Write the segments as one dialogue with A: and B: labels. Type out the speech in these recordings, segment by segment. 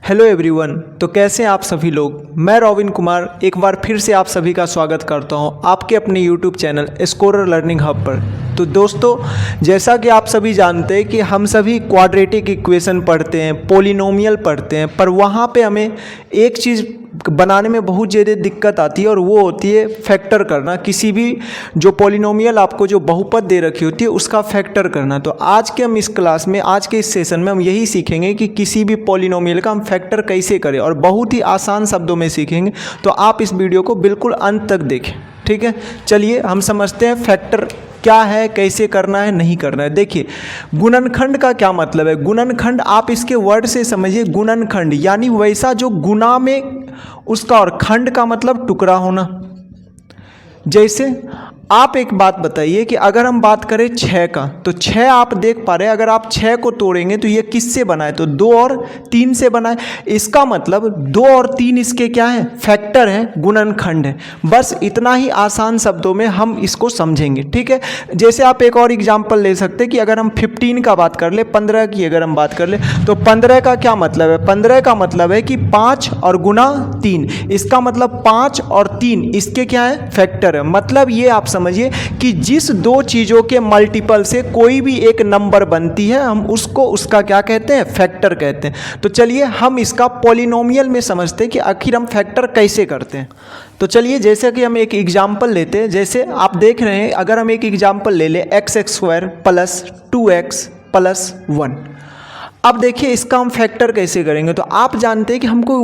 A: Hello everyone. तो कैसे हैं आप सभी लोग। मैं रॉबिन कुमार एक बार फिर से आप सभी का स्वागत करता हूं आपके अपने YouTube channel scorer learning hub पर। तो दोस्तों, जैसा कि आप सभी जानते हैं कि हम सभी क्वाड्रेटिक इक्वेशन पढ़ते हैं, पॉलिनोमियल पढ़ते हैं, पर वहाँ पे हमें एक चीज़ बनाने में बहुत ज़्यादा दिक्कत आती है और वो होती है फैक्टर करना। किसी भी जो पॉलिनोमियल आपको जो बहुपद दे रखी होती है उसका फैक्टर करना। तो आज के हम इस क्लास में, आज के इस सेशन में हम यही सीखेंगे कि किसी भी पॉलिनोमियल का हम फैक्टर कैसे करें, और बहुत ही आसान शब्दों में सीखेंगे। तो आप इस वीडियो को बिल्कुल अंत तक देखें, ठीक है। चलिए हम समझते हैं फैक्टर क्या है, कैसे करना है, नहीं करना है। देखिए, गुणनखंड का क्या मतलब है। गुणनखंड आप इसके वर्ड से समझिए। गुणनखंड यानी वैसा जो गुना में उसका, और खंड का मतलब टुकड़ा होना। जैसे आप एक बात बताइए कि अगर हम बात करें 6 का, तो 6 आप देख पा रहे हैं, अगर आप 6 को तोड़ेंगे तो ये किससे बना है, तो 2 और 3 से बना है। इसका मतलब 2 और 3 इसके क्या है, फैक्टर हैं, गुणनखंड है। बस इतना ही आसान शब्दों में हम इसको समझेंगे, ठीक है। जैसे आप एक और एग्जांपल ले सकते हैं कि अगर हम 15 का बात कर ले, 15 की अगर हम बात कर ले, तो 15 का क्या मतलब है। 15 का मतलब है कि 5 और गुना 3, इसका मतलब 5 और 3 इसके क्या है, फैक्टर है। मतलब ये आप समझिए कि जिस दो चीज़ों के मल्टीपल से कोई भी एक नंबर बनती है, हम उसको उसका क्या कहते हैं, फैक्टर कहते हैं। तो चलिए हम इसका पॉलिनोमियल में समझते हैं कि आखिर हम फैक्टर कैसे करते हैं। तो चलिए जैसे कि हम एक एग्जाम्पल लेते हैं। जैसे आप देख रहे हैं, अगर हम एक एग्जाम्पल ले लें, x² प्लस 2x प्लस 1। अब देखिए इसका हम फैक्टर कैसे करेंगे। तो आप जानते हैं कि हमको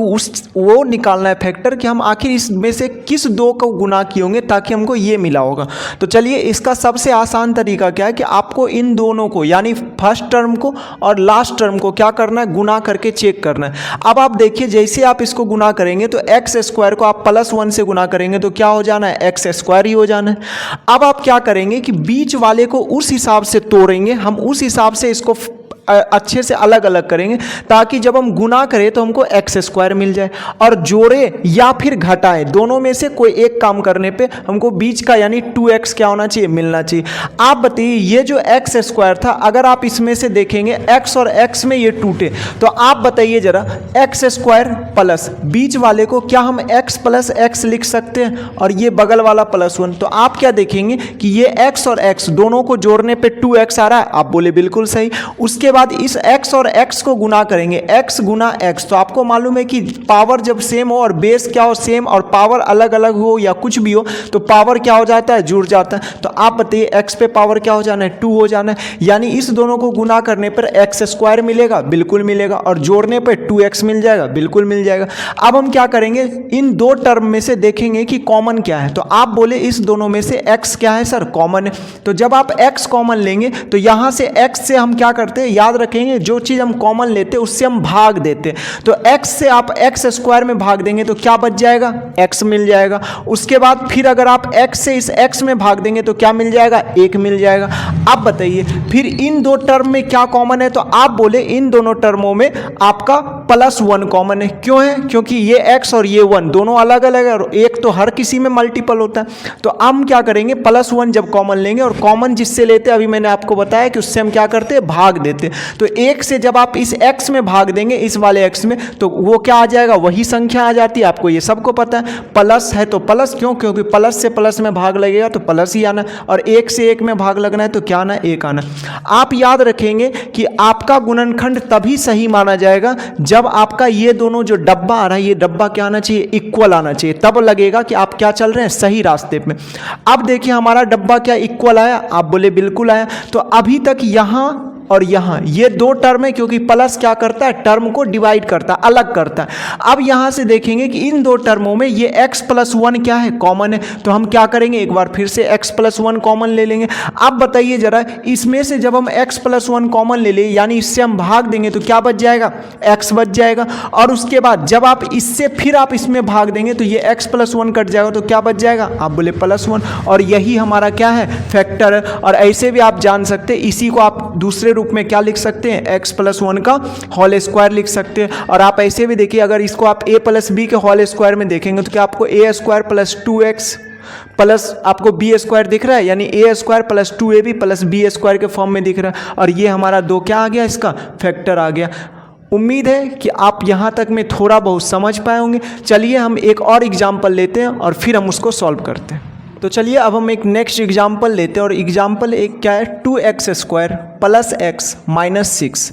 A: वो निकालना है फैक्टर कि हम आखिर इसमें से किस दो को गुना किए होंगे ताकि हमको ये मिला होगा। तो चलिए इसका सबसे आसान तरीका क्या है कि आपको इन दोनों को, यानी फर्स्ट टर्म को और लास्ट टर्म को क्या करना है, गुना करके चेक करना है। अब आप देखिए जैसे आप इसको गुना करेंगे तो x² को आप +1 से गुना करेंगे तो क्या हो जाना है, x² ही हो जाना है। अब आप क्या करेंगे कि बीच वाले को उस हिसाब से तोड़ेंगे, हम उस हिसाब से इसको अच्छे से अलग अलग करेंगे ताकि जब हम गुना करें तो हमको x² मिल जाए, और जोड़े या फिर घटाएं, दोनों में से कोई एक काम करने पे हमको बीच का यानी 2x क्या होना चाहिए, मिलना चाहिए। आप बताइए ये जो x² था, अगर आप इसमें से देखेंगे x और x में ये टूटे, तो आप बताइए जरा x² प्लस बीच वाले को क्या हम x प्लस x लिख सकते हैं, और ये बगल वाला +1। तो आप क्या देखेंगे कि ये x और x दोनों को जोड़ने पे 2x आ रहा है। आप बोले बिल्कुल सही। उसके बाद इस x और x को गुना करेंगे, x गुना x। तो आपको मालूम है कि पावर जब सेम हो और बेस क्या हो, सेम, और पावर अलग अलग हो या कुछ भी हो तो पावर क्या हो जाता है, जुड़ जाता है। तो आप बताइए x पे पावर क्या हो जाना है, 2 हो जाना है। यानी इस दोनों को गुना करने पर x² मिलेगा, बिल्कुल मिलेगा, और जोड़ने पर 2x मिल जाएगा, बिल्कुल मिल जाएगा। अब हम क्या करेंगे, इन दो टर्म में से देखेंगे कि कॉमन क्या है। तो आप बोले इस दोनों में से x क्या है सर, कॉमन है। तो जब आप x कॉमन लेंगे तो यहां से x से हम क्या करते हैं, याद रखेंगे जो चीज हम कॉमन लेते हैं उससे हम भाग देते हैं। तो x से आप x² में भाग देंगे तो क्या बच जाएगा, x मिल जाएगा। उसके बाद फिर अगर आप x से इस x में भाग देंगे तो क्या मिल जाएगा, 1 मिल जाएगा। अब बताइए फिर इन दो टर्म में क्या कॉमन है। तो आप बोले इन दोनों टर्मों में आपका +1 कॉमन है। क्यों है, क्योंकि ये x और ये 1 दोनों अलग अलग है, और एक तो हर किसी में मल्टीपल होता है। तो हम क्या करेंगे, +1 जब कॉमन लेंगे, और कॉमन जिससे लेते हैं अभी मैंने आपको बताया कि उससे हम क्या करते हैं, भाग देते। तो 1 से जब आप इस x में भाग देंगे, इस वाले x में, तो वो क्या आ जाएगा, वही संख्या आ जाती है। आपको ये सबको पता है, प्लस है तो प्लस, क्यों, क्योंकि प्लस से प्लस में भाग लगेगा तो प्लस ही आना, और 1 से 1 में भाग लगना है तो क्या आना, 1 आना। आप याद रखेंगे कि आपका गुणनखंड तभी सही माना जाएगा जब आपका ये दोनों जो डब्बा आ रहा है, ये डब्बा क्या आना चाहिए, इक्वल आना चाहिए। तब लगेगा कि आप क्या चल रहे हैं, सही रास्ते पे। अब देखिए हमारा डब्बा क्या इक्वल आया, आप बोले बिल्कुल आया। तो अभी तक यहाँ और यहाँ ये दो टर्म है, क्योंकि प्लस क्या करता है, टर्म को डिवाइड करता है, अलग करता है। अब यहाँ से देखेंगे कि इन दो टर्मों में ये x + 1 क्या है, कॉमन है। तो हम क्या करेंगे, एक बार फिर से x + 1 कॉमन ले लेंगे। अब बताइए जरा, इसमें से जब हम x + 1 कॉमन ले लें, यानी इससे हम भाग देंगे तो क्या बच जाएगा, x बच जाएगा। और उसके बाद जब आप इससे फिर आप इसमें भाग देंगे तो ये x + 1 कट जाएगा, तो क्या बच जाएगा, आप बोले +1। और यही हमारा क्या है, फैक्टर है। और ऐसे भी आप जान सकते हैं, इसी को आप दूसरे रूप में क्या लिख सकते हैं, x + 1 का होल स्क्वायर लिख सकते हैं। और आप ऐसे भी देखिए, अगर इसको आप a + b के होल स्क्वायर में देखेंगे तो क्या आपको a² + 2x प्लस आपको b² दिख रहा है, यानी a² + 2ab + b² के फॉर्म में दिख रहा है। और ये हमारा 2 क्या आ गया, इसका फैक्टर आ गया। उम्मीद है कि आप यहाँ तक में थोड़ा बहुत समझ पाए होंगे। चलिए हम एक और एग्जाम्पल लेते हैं और फिर हम उसको सॉल्व करते हैं। तो चलिए अब हम एक नेक्स्ट एग्जाम्पल लेते हैं और एग्जाम्पल एक क्या है, 2x² प्लस x माइनस 6।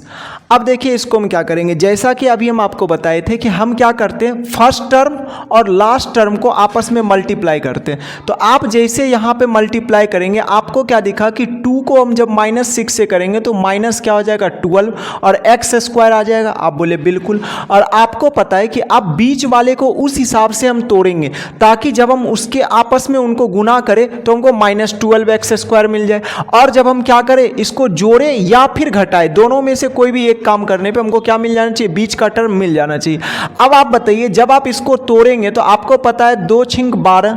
A: अब देखिए इसको हम क्या करेंगे, जैसा कि अभी हम आपको बताए थे कि हम क्या करते हैं, फर्स्ट टर्म और लास्ट टर्म को आपस में मल्टीप्लाई करते हैं। तो आप जैसे यहाँ पे मल्टीप्लाई करेंगे आपको क्या दिखा कि 2 को हम जब -6 से करेंगे तो माइनस क्या हो जाएगा 12 और x² आ जाएगा। आप बोले बिल्कुल। और आपको पता है कि अब बीच वाले को उस हिसाब से हम तोड़ेंगे ताकि जब हम उसके आपस में उनको गुना करें तो हमको -12x² मिल जाए। और जब हम क्या करें, इसको जोड़े या फिर घटाए, दोनों में से कोई भी एक काम करने पे हमको क्या मिल जाना चाहिए, बीच का टर्म मिल जाना चाहिए। अब आप बताइए जब आप इसको तोड़ेंगे तो आपको पता है 2 छिंक 12,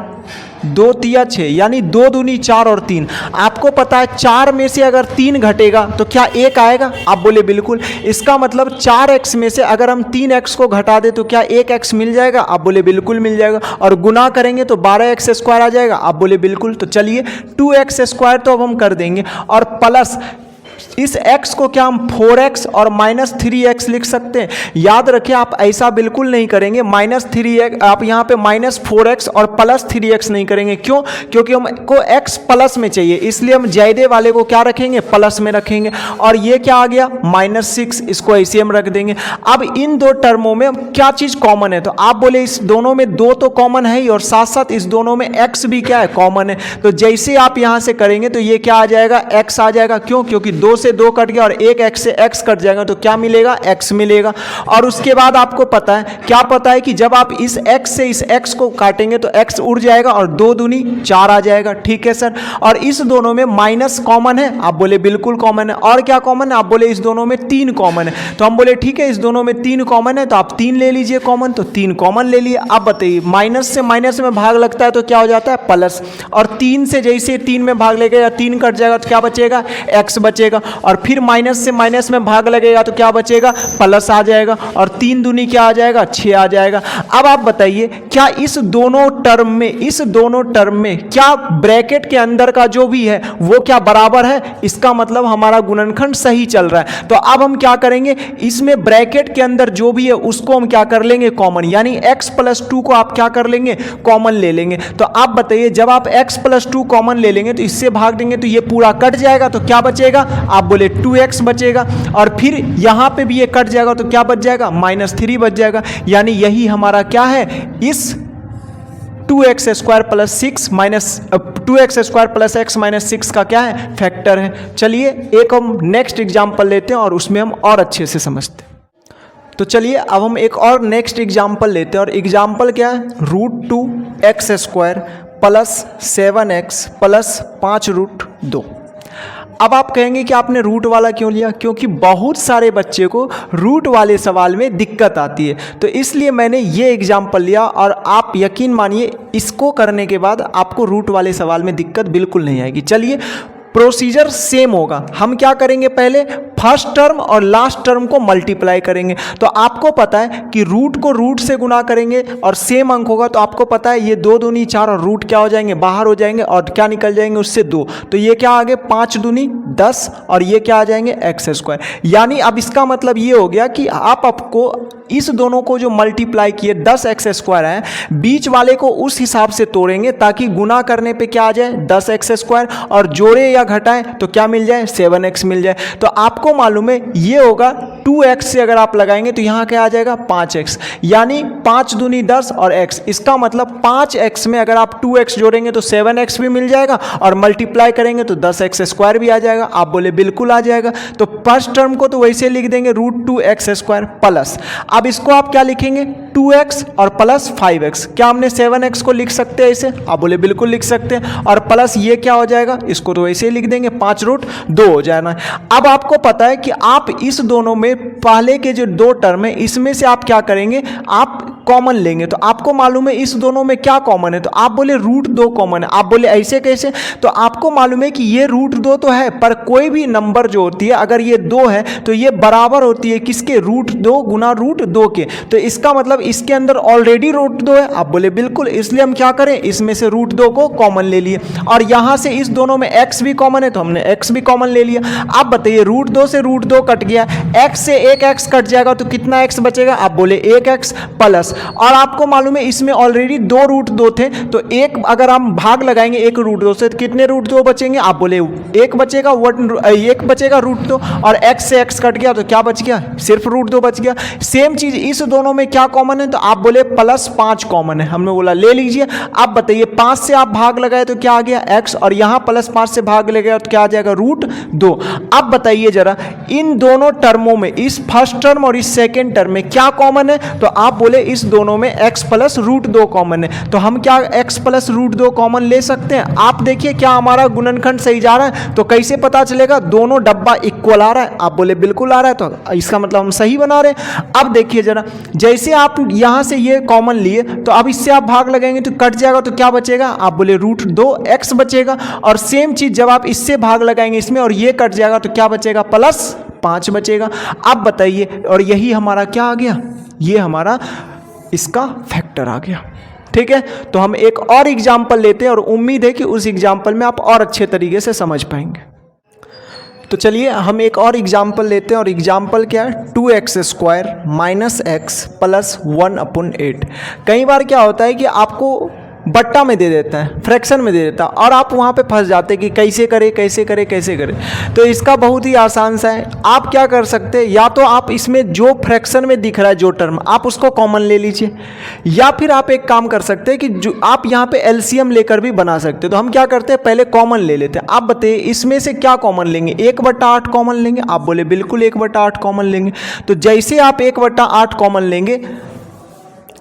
A: 2 तिया 6, यानी 2 दूनी 4 और 3। आपको पता है 4 में से अगर 3 घटेगा तो क्या 1 आएगा। आप बोले बिल्कुल। इसका मतलब 4x में से अगर हम 3x को घटा दे तो क्या 1x मिल जाएगा। आप बोले बिल्कुल मिल जाएगा। और गुना करेंगे तो 12x² आ जाएगा। आप बोले बिल्कुल। तो चलिए 2x² तो अब हम कर देंगे और प्लस इस x को क्या हम 4x और -3x लिख सकते हैं। याद रखिए आप ऐसा बिल्कुल नहीं करेंगे, -3x आप यहाँ पे -4x और +3x नहीं करेंगे। क्यों? क्योंकि हमको x प्लस में चाहिए, इसलिए हम ज्यादा वाले को क्या रखेंगे, प्लस में रखेंगे। और ये क्या आ गया -6, इसको ऐसे हम रख देंगे। अब इन दो टर्मों में क्या चीज़ कॉमन है, तो आप बोले इस दोनों में 2 तो कॉमन है ही और साथ साथ इस दोनों में x भी क्या है, कॉमन है। तो जैसे आप यहाँ से करेंगे तो ये क्या आ जाएगा, x आ जाएगा। क्यों? क्योंकि 2 से 2 कट गया और एक x से x कट जाएगा तो क्या मिलेगा, x मिलेगा। और उसके बाद आपको पता है, क्या पता है कि जब आप इस x से इस x को काटेंगे तो x उड़ जाएगा और 2 दूनी 4 आ जाएगा। ठीक है सर। और इस दोनों में माइनस कॉमन है। आप बोले बिल्कुल कॉमन है। और क्या कॉमन है, आप बोले इस दोनों में 3 कॉमन है। तो हम बोले ठीक है, इस दोनों में 3 कॉमन है तो आप 3 ले लीजिए कॉमन। तो 3 कॉमन ले लिए। अब बताइए माइनस से माइनस में भाग लगता है तो क्या हो जाता है, प्लस। और 3 से जैसे 3 में भाग लगेगा 3 कट जाएगा तो क्या बचेगा, x बचेगा। और फिर माइनस से माइनस में भाग लगेगा तो क्या बचेगा, प्लस आ जाएगा। और 3 दूनी क्या आ जाएगा, 6 आ जाएगा। अब आप बताइए क्या इस दोनों टर्म में क्या ब्रैकेट के अंदर का जो भी है वो क्या बराबर है। इसका मतलब हमारा गुणनखंड सही चल रहा है। तो अब हम क्या करेंगे, इसमें ब्रैकेट के अंदर जो भी है उसको हम क्या कर लेंगे, कॉमन। यानी x + 2 को आप क्या कर लेंगे, कॉमन ले लेंगे। तो आप बताइए जब आप x + 2 कॉमन ले लेंगे तो इससे भाग देंगे तो ये पूरा कट जाएगा तो क्या बचेगा, आप बोले 2x बचेगा। और फिर यहां पे भी ये कट जाएगा तो क्या बच जाएगा, -3 बच जाएगा। यानी यही हमारा क्या है, इस 2x² + 6 2x² + x - 6 का क्या है, फैक्टर है। चलिए एक हम नेक्स्ट एग्जाम्पल लेते हैं और उसमें हम और अच्छे से समझते हैं। तो चलिए अब हम एक और नेक्स्ट एग्जाम्पल लेते हैं और एग्जाम्पल क्या है, √2x² + 7x + 5√2। अब आप कहेंगे कि आपने रूट वाला क्यों लिया, क्योंकि बहुत सारे बच्चे को रूट वाले सवाल में दिक्कत आती है, तो इसलिए मैंने ये एग्जाम्पल लिया। और आप यकीन मानिए इसको करने के बाद आपको रूट वाले सवाल में दिक्कत बिल्कुल नहीं आएगी। चलिए प्रोसीजर सेम होगा। हम क्या करेंगे, पहले फर्स्ट टर्म और लास्ट टर्म को मल्टीप्लाई करेंगे। तो आपको पता है कि रूट को रूट से गुना करेंगे और सेम अंक होगा। तो आपको पता है ये 2 दूनी 4 और रूट क्या हो जाएंगे, बाहर हो जाएंगे और क्या निकल जाएंगे उससे 2। तो ये क्या आ गए 5 दूनी 10 और ये क्या आ जाएंगे x²। यानी अब इसका मतलब ये हो गया कि आपको इस दोनों को जो मल्टीप्लाई किए 10x² है, बीच वाले को उस हिसाब से तोड़ेंगे ताकि गुना करने पे क्या आ जाए 10x² और जोड़े या घटाएं तो क्या मिल जाए 7x मिल जाए। तो आपको मालूम है ये होगा 2x से अगर आप लगाएंगे तो यहाँ क्या आ जाएगा 5x, यानी 5 दूनी 10 और x। इसका मतलब 5x में अगर आप 2x जोड़ेंगे तो 7x भी मिल जाएगा और मल्टीप्लाई करेंगे तो 10x² भी आ जाएगा। आप बोले बिल्कुल आ जाएगा। तो फर्स्ट टर्म को तो वैसे लिख देंगे √2x² प्लस, अब इसको आप क्या लिखेंगे 2x और प्लस 5x। क्या हमने 7x को लिख सकते हैं ऐसे, आप बोले बिल्कुल लिख सकते हैं। और प्लस ये क्या हो जाएगा, इसको तो वैसे ही लिख देंगे 5√2 हो जाना। अब आपको पता है कि आप इस दोनों में पहले के जो 2 टर्म है इसमें से आप क्या करेंगे, आप कॉमन लेंगे। तो आपको मालूम है इस दोनों में क्या कॉमन है, तो आप बोले √2 कॉमन है। आप बोले ऐसे कैसे, तो आपको मालूम है कि ये √2 तो है, पर कोई भी नंबर जो होती है अगर ये 2 है तो ये बराबर होती है किसके, √2 गुना √2 के। तो इसका मतलब इसके अंदर ऑलरेडी रूट 2 है। आप बोले बिल्कुल, इसलिए हम क्या करें, इसमें से रूट 2 को कॉमन ले लिए और यहाँ से इस दोनों में x भी कॉमन है तो हमने x भी कॉमन ले लिया। अब बताइए रूट 2 से रूट 2 कट गया, x से एक x कट जाएगा तो कितना x बचेगा, आप बोले 1x प्लस, और आपको मालूम है इसमें ऑलरेडी 2 रूट 2 थे तो एक अगर हम भाग लगाएंगे एक रूट 2 से तो कितने रूट 2 बचेंगे, आप बोले एक बचेगा, एक बचेगा रूट 2 और x से x कट गया तो क्या बच गया, सिर्फ रूट 2 बच गया। सेम चीज इस दोनों में क्या कॉमन है, तो आप बोले +5 कॉमन है, हमने बोला ले लीजिए। अब बताइए 5 से आप भाग लगाए तो क्या आ गया x, और यहाँ +5 से भाग लगाए तो क्या आ जाएगा रूट 2। अब बताइए जरा इन दोनों टर्मों में, इस फर्स्ट टर्म और इस सेकेंड टर्म में क्या कॉमन है, तो आप बोले इस दोनों में x प्लस रूट 2 कॉमन है, तो हम क्या x प्लस रूट 2 कॉमन ले सकते हैं। आप देखिए क्या हमारा गुणनखंड सही जा रहा है, तो कैसे पता चलेगा, दोनों डब्बा इक्वल आ रहा है, आप बोले बिल्कुल आ रहा है तो इसका मतलब हम सही बना रहे हैं। अब देखिए जरा जैसे आप यहां से ये कॉमन लिए तो अब इससे आप भाग लगाएंगे तो कट जाएगा तो क्या बचेगा, आप बोले रूट 2x बचेगा, और सेम चीज जब आप इससे भाग लगाएंगे इसमें और ये कट जाएगा तो क्या बचेगा, +5 बचेगा। अब बताइए, और यही हमारा क्या आ गया, ये हमारा इसका फैक्टर आ गया। ठीक है, तो हम एक और एग्जाम्पल लेते हैं और उम्मीद है कि उस एग्जाम्पल में आप और अच्छे तरीके से समझ पाएंगे। तो चलिए हम एक और एग्जाम्पल लेते हैं और एग्जाम्पल क्या है, 2x² - x + 1/8। कई बार क्या होता है कि आपको बट्टा में दे देता है, फ्रैक्शन में दे देता है और आप वहाँ पे फंस जाते हैं कि कैसे करें कैसे करें कैसे करें। तो इसका बहुत ही आसान सा है, आप क्या कर सकते हैं, या तो आप इसमें जो फ्रैक्शन में दिख रहा है जो टर्म आप उसको कॉमन ले लीजिए, या फिर आप एक काम कर सकते हैं कि जो आप यहाँ पे एलसीएम लेकर भी बना सकते हैं। तो हम क्या करते हैं, पहले कॉमन ले लेते हैं। आप बताइए इसमें से क्या कॉमन लेंगे, 1/8 कॉमन लेंगे, आप बोले बिल्कुल 1/8 कॉमन लेंगे। तो जैसे आप 1/8 कॉमन लेंगे,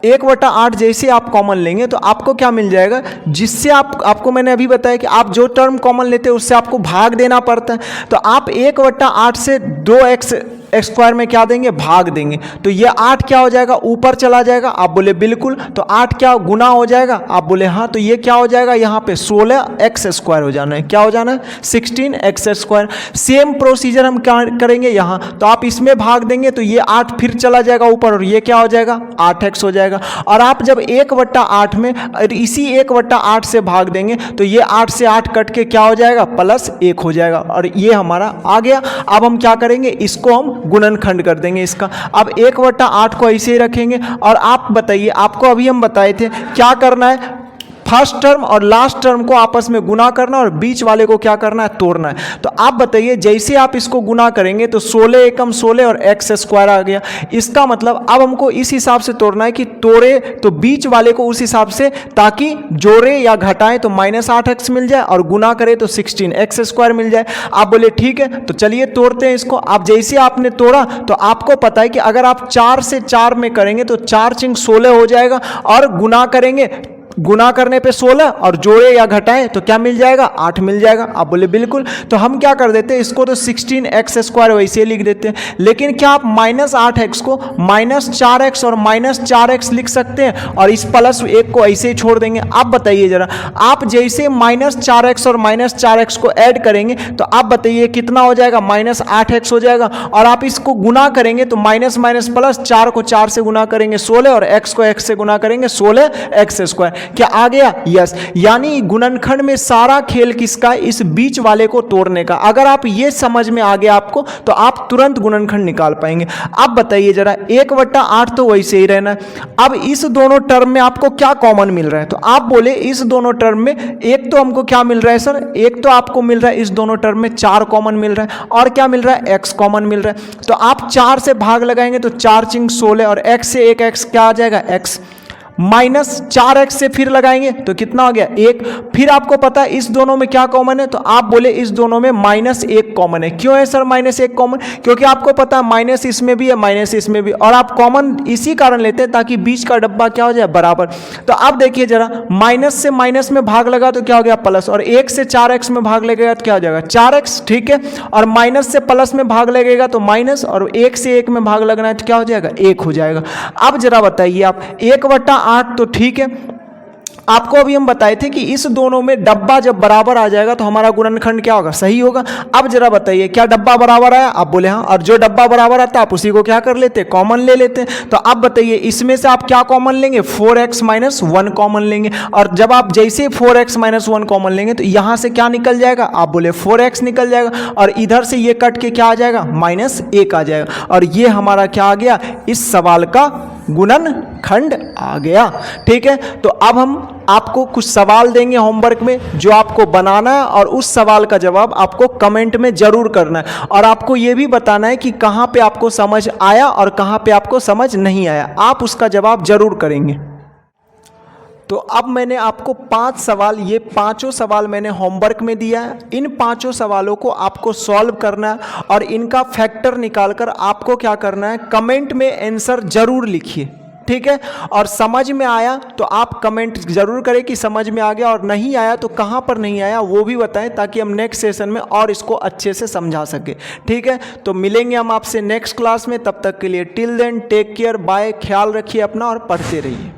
A: 1/8 जैसे आप कॉमन लेंगे तो आपको क्या मिल जाएगा, जिससे आपको मैंने अभी बताया कि आप जो टर्म कॉमन लेते हैं उससे आपको भाग देना पड़ता है। तो आप 1/8 से 2x² में क्या देंगे, भाग देंगे, तो ये 8 क्या हो जाएगा, ऊपर चला जाएगा, आप बोले बिल्कुल। तो 8 क्या गुना हो जाएगा, आप बोले हाँ, तो ये क्या हो जाएगा, यहाँ पे 16x² हो जाना है, क्या हो जाना है 16x²। सेम प्रोसीजर हम क्या करेंगे यहाँ, तो आप इसमें भाग देंगे तो ये 8 फिर चला जाएगा ऊपर और ये क्या हो जाएगा 8x हो जाएगा। और आप जब 1/8 में इसी 1/8 से भाग देंगे तो ये 8 से 8 कट के क्या हो जाएगा, +1 हो जाएगा, और ये हमारा आ गया। अब हम क्या करेंगे, इसको हम गुणनखंड कर देंगे इसका। अब 1/8 को ऐसे ही रखेंगे, और आप बताइए, आपको अभी हम बताए थे क्या करना है, फर्स्ट टर्म और लास्ट टर्म को आपस में गुना करना और बीच वाले को क्या करना है, तोड़ना है। तो आप बताइए जैसे आप इसको गुना करेंगे तो 16 एकम 16 और x² आ गया। इसका मतलब अब हमको इस हिसाब से तोड़ना है कि तोड़े तो बीच वाले को उस हिसाब से, ताकि जोड़े या घटाएं तो -8x मिल जाए और गुना करे तो 16x² मिल जाए। आप बोले ठीक है, तो चलिए तोड़ते हैं इसको। आप जैसे आपने तोड़ा तो आपको पता है कि अगर आप 4 से 4 में करेंगे तो 4 × 16 हो जाएगा, और गुना करेंगे, गुना करने पे 16 और जोड़े या घटाएं तो क्या मिल जाएगा, 8 मिल जाएगा। आप बोले बिल्कुल। तो हम क्या कर देते हैं, इसको तो 16x² वैसे लिख देते हैं, लेकिन क्या आप -8x को -4x और -4x लिख सकते हैं और इस +1 को ऐसे ही छोड़ देंगे। आप बताइए जरा, आप जैसे -4x और -4x को ऐड करेंगे तो आप बताइए कितना हो जाएगा, -8x हो जाएगा, और आप इसको गुना करेंगे तो माइनस माइनस प्लस, 4 को 4 से गुना करेंगे 16 और x को x से गुना करेंगे 16x²। क्या आ गया, यस। यानी गुणनखंड में सारा खेल किसका, इस बीच वाले को तोड़ने का। अगर आप ये समझ में आ गया आपको तो आप तुरंत गुणनखंड निकाल पाएंगे। अब बताइए जरा, 1/8 तो वैसे ही रहना है। अब इस दोनों टर्म में आपको क्या कॉमन मिल रहा है, तो आप बोले इस दोनों टर्म में एक तो हमको क्या मिल रहा है सर, एक तो आपको मिल रहा है इस दोनों टर्म में 4 कॉमन मिल रहा है, और क्या मिल रहा है, x कॉमन मिल रहा है। तो आप 4 से भाग लगाएंगे तो 4 × 16 और x से एक x क्या आ जाएगा, x -4x से फिर लगाएंगे तो कितना हो गया, 1। फिर आपको पता है इस दोनों में क्या कॉमन है, तो आप बोले इस दोनों में -1 कॉमन है। क्यों है सर -1 कॉमन, क्योंकि आपको पता है माइनस इसमें भी है माइनस इसमें भी, और आप कॉमन इसी कारण लेते हैं ताकि बीच का डब्बा क्या हो जाए, बराबर। तो आप देखिए जरा, माइनस से माइनस में भाग लगा तो क्या हो गया, प्लस, और 1 से 4x में भाग लगेगा तो क्या हो जाएगा, 4x, ठीक है। और माइनस से प्लस में भाग लगेगा तो माइनस, और 1 से 1 में भाग लगना है तो क्या हो जाएगा, 1 हो जाएगा। अब जरा बताइए आप, 1/8 तो ठीक है, आपको अभी हम बताए थे कि इस दोनों में डब्बा जब बराबर आ जाएगा तो हमारा गुणनखंड क्या होगा, सही होगा। अब जरा बताइए क्या डब्बा बराबर आया, आप बोले हाँ, और जो डब्बा बराबर आता है आप उसी को क्या कर लेते हैं, कॉमन ले लेते हैं। तो अब बताइए इसमें से आप क्या कॉमन लेंगे, 4x माइनस 1 कॉमन लेंगे, और जब आप जैसे 4x माइनस 1 कॉमन लेंगे तो यहां से क्या निकल जाएगा, आप बोले 4x निकल जाएगा, और इधर से ये कट के क्या आ जाएगा, -1 आ जाएगा, और ये हमारा क्या आ गया, इस सवाल का गुणनखंड आ गया। ठीक है, तो अब हम आपको कुछ सवाल देंगे होमवर्क में जो आपको बनाना है, और उस सवाल का जवाब आपको कमेंट में जरूर करना है, और आपको ये भी बताना है कि कहाँ पे आपको समझ आया और कहाँ पे आपको समझ नहीं आया, आप उसका जवाब जरूर करेंगे। तो अब मैंने आपको 5 सवाल, ये पांचों सवाल मैंने होमवर्क में दिया है। इन पांचों सवालों को आपको सॉल्व करना है और इनका फैक्टर निकालकर आपको क्या करना है, कमेंट में आंसर जरूर लिखिए। ठीक है, और समझ में आया तो आप कमेंट जरूर करें कि समझ में आ गया, और नहीं आया तो कहाँ पर नहीं आया वो भी बताएं, ताकि हम नेक्स्ट सेशन में और इसको अच्छे से समझा सके। ठीक है, तो मिलेंगे हम आपसे नेक्स्ट क्लास में, तब तक के लिए till then take care, bye, ख्याल रखिए अपना और पढ़ते रहिए।